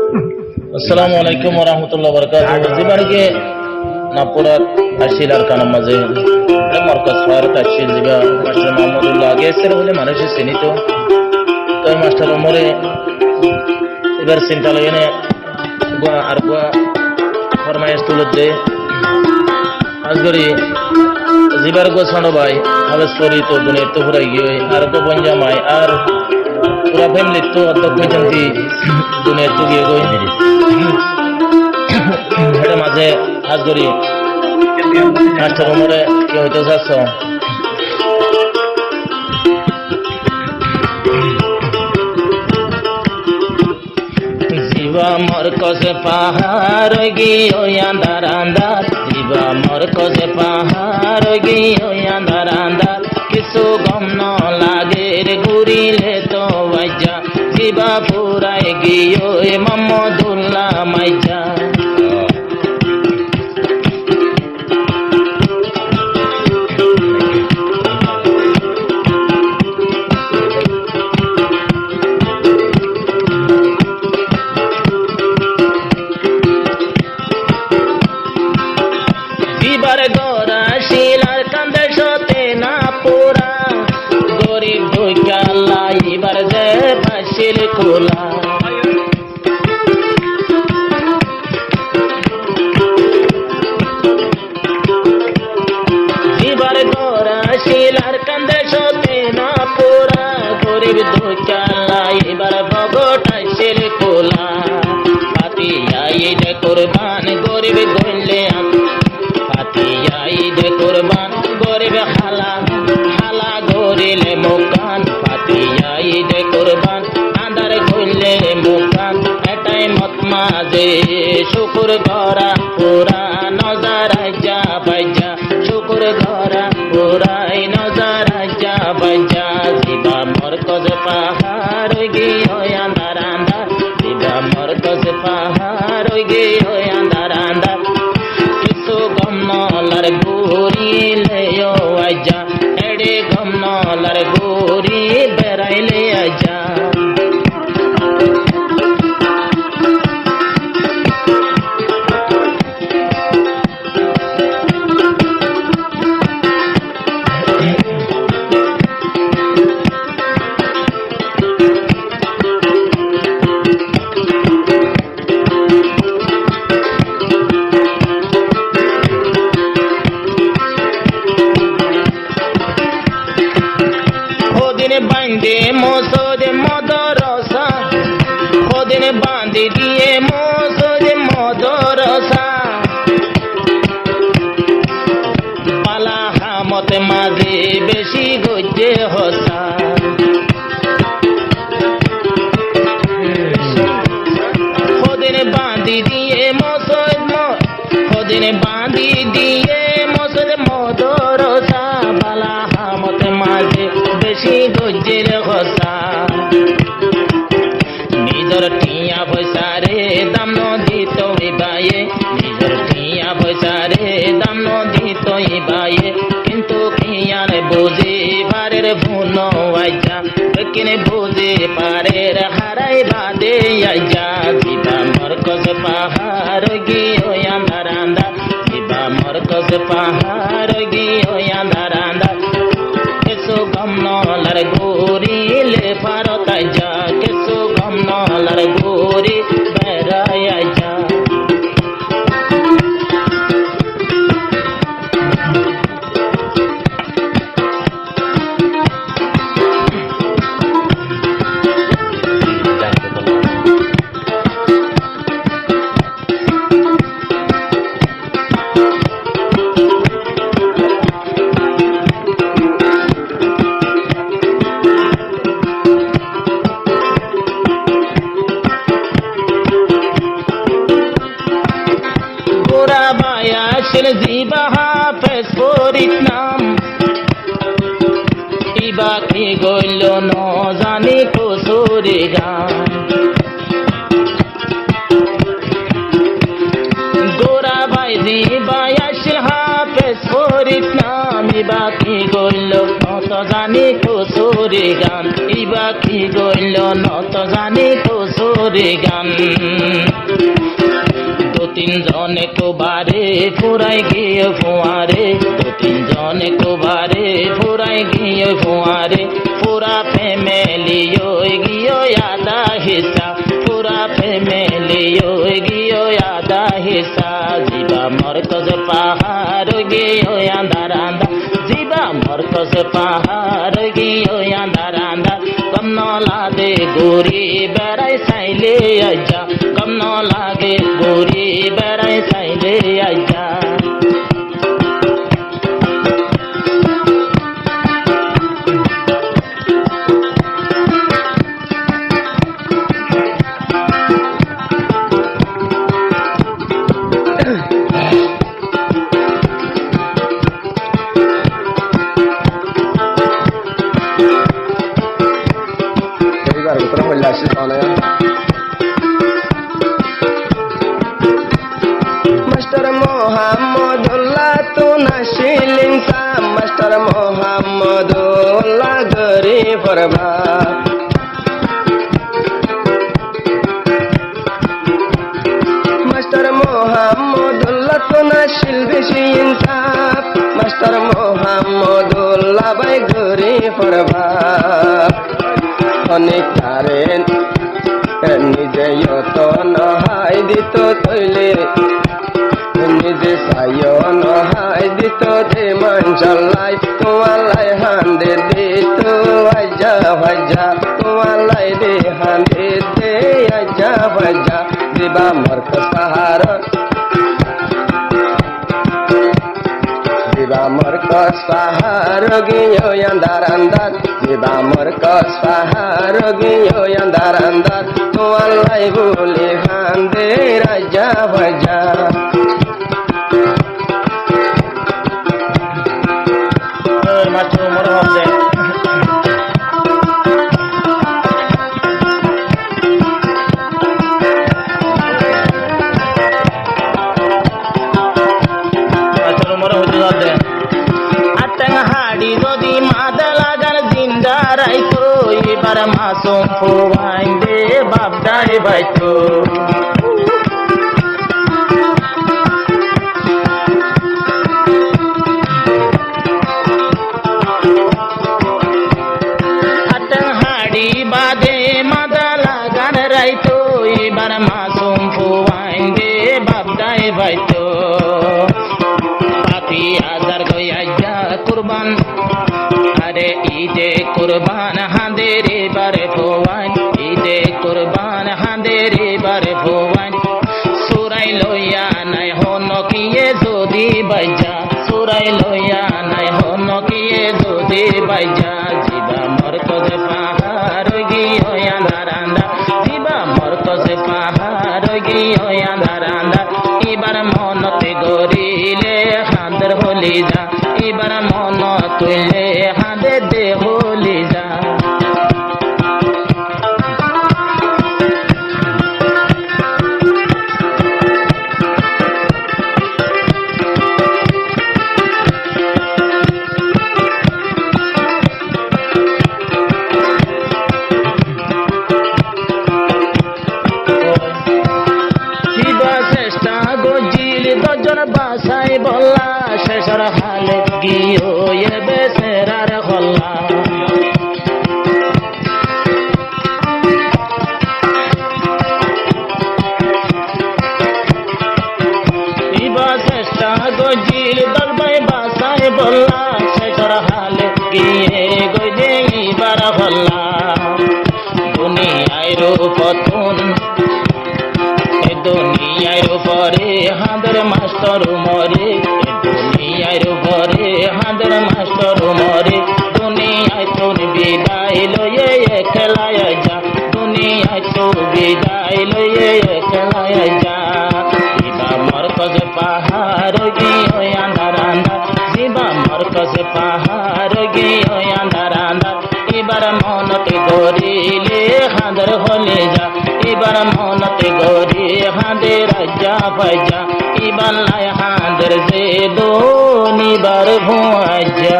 আসসালামু আলাইকুম ওয়া রাহমাতুল্লাহি ওয়া বারাকাতুহু। জিবারকে নাপুরাত আসিলার কানাম মাঝে মরকজ ফারত আসিল জিবা মাস্টার মোহাম্মদুল্লাহ আগে এসে হলে মানুষ চিনিত তো মাস্টার ওমরে এবার চিন্তা লাগে না আর ফরমাইশ তুলত দে আজগরি জিবার গো ছানো ভাই হাবেস করি তো দুনিয়ার তো পুরাই গিয়ে আর তো বঞ্জামাই আর পুরা ফ্যামিলি তো অধ্যক্ষ জানতি দুনিয়ার তো গিয়ে গই এটা মাঝে আজ করি মাস্টার ওমরে কি হইতে যাচ্ছ জিবা মরকজ পাহাড় গিয়ে আন্দার আন্দার জিবা মরকজ পাহাড় গিয়ে আন্দার আন্দার কিছু গম ন লাগে রে ঘুরিলে তো বাজা জিবা পুরাই গিয়ে মোহাম্মদুল্লাহ মাইজা জিবার গোরা শিলার কান্দে সতে না পুরা গরিব দুইকালা এবার যে ফাঁসিল কোলা জিবার গোরা শিলার কান্দে সতে না পুরা গরিব দুইকালা এবার ভগটাই শিল কোলা পাতিয়া ঈদ কুরবান গরিব গইলে ঈদ কুরবান গরিব হালা হালা গরিলে মুকান পাতিয়া ঈদ কুরবান আন্দার গইলে মুকান এটাই মত মাঝে শুকুর গরা পুরা নজারা যা বাজা শুকুর গরা পুরাই নজারা যা বাজা জিবা মরকজ পাহাড় গিয়ে আন্দার আন্দার জিবা মরকজ পাহাড় গিয়ে আন্দার আন্দার কিছু গম নলার ঘুরিলে আজা এড়ে গম নলার ঘুরি বেড়াইলে আজা বান্ধে মসদ মদরসা খোদিন বান্ধে দিয়ে মসদ মদরসা পালা হামত মাঝে বেশি গজে হসা খোদিন বান্ধি দিয়ে মসদ খোদিন বান্ধি দিয়ে মসদ মদরসা পালা হামত মাঝে বেশি গজ্জের হসা নিজর টিয়া পয়সা রে দাম ন দিত বায়ে নিজর টিয়া পয়সা রে দাম ন দিত বায়ে কিন্তু কিয়ার বুঝে পারের ভুন আইজা কিনে বুঝে পারের হারাই বাদে আইজা জিবা মরকজ পাহাড় গিয়ে আন্দার আন্দার জিবা মরকজ পাহাড় গিয়ে আন্দার আন্দার কিছু গম নলার ঘুরিলে ভারত যা কিছু গম নলার ঘুরি বেড়াই যা জিবা হাফেজ ফরিদ নাম ইবা কি গইল ন জানি কসুরি গান গোরা ভাই জিবা আসিল হাফেজ ফরিদ নাম ইবা কি গইল নত জানি কসুরি গান ইবা কি গইল নত জানি কসুরি করি গান দু তিনজনে কোবারে ফুরাই গিয়ে ফুয়ারে দু তিনজনে কোবারে ফুরাই গিয়ে ফুয়ারে পুরা ফ্যামিলি গিয়ে আদা হিসা পুরা ফ্যামিলি গিয়ে আদা হিসা জিবা মরকজ পাহাড় গিয়ে আন্ধার আন্ধার জিবা মরকজ পাহাড় গিয়ে আন্ধার আন্ধার কম লাগে গোরি বেড়াই সাইলে আজা কম লাগে গোরি বেড়াই সাইলে আজা মাস্টার মোহাম্মদুল্লাহ তো নাশিলিং সাম মাস্টার মোহাম্মদুল্লাহ গরি পরবা মাস্টার মোহাম্মদুল্লাহ তো নাশিল বেশি ইনসাফ মাস্টার মোহাম্মদুল্লাহ ভাই গরি পরবা অনেক কারেন নিজে যত নহাই দিত তৈলে নিজে সায় নহাই দিত দে মানসাল্লাই তোমালাই হান্দে দে তো আজা ভাজা তোমালাই দে হান্দে দে আজা ভাজা দিবা মর্ক সাহারা দিবা মর্ক সাহারা গিয়ে আন্দার আন্দার দিবা মর্ক সাহারা গিয়ে আন্দার আন্দার তোমালাই বলে হান্দে রাজা ভাজা মাত্র মনে হবে হাড়ি যদি মাদা লাগার জিন্দা রাইতো এবার মাসুম ফুয়াই দে বাপদাই বাইতো হাড়ি বাদে মাদা লাগার রাইতো এবার মাসুম ফুয়াই দে বাপদাই বাইতো পাখি আজার গইয়া কুরবান আরে ঈদে কুরবান হাঁদের বারে ভোয়ান ঈদে কুরবান হাঁদের বারে ভোয়ান সুরাই লইয়া নাই হন কিয়ে যদি বাইজা সুরাই লইয়া নাই হন কিয়ে যদি বাইজা জিবা মরকজ পাহাড় গিয়ে আন্ধার আন্ধার জিবা মরকজ পাহাড় গিয়ে আন্ধার আন্ধার এবার মনতে গরিলে হাঁদের হলি যা এবার মন তুলে হাঁদে দে হলি যা চেষ্টা গজিল দজন বাসাই বল্লা শেষর হালে গিয়ে বেসেরার হল্লা চেষ্টা গজিল দলবাই বাসাই বল্লা শেষর হালে গিয়ে গজে এবার হল্লা দুনিয়ায় রূপতুন দুনিয়ার উপরে হাঁদের মাস্টার মরে দুনিয়ার উপরে হাঁদের মাস্টার মরে দুনিয়ায় তোর বিদায় লয়ে খেলায় যা দুনিয়ায় তোর বিদায় লয়ে খেলায় যা জিবা মরকজ পাহাড় গিয়ে আন্ধার আন্ধার জিবা মরকজ পাহাড় গিয়ে আন্ধার আন্ধার এবার মনতে গরিলে হাঁদের হলে যা এবার মনতে গরি হাঁদে রাজা বাজা এবার লাই হাঁদের যে দো নিবার ভুয়া যা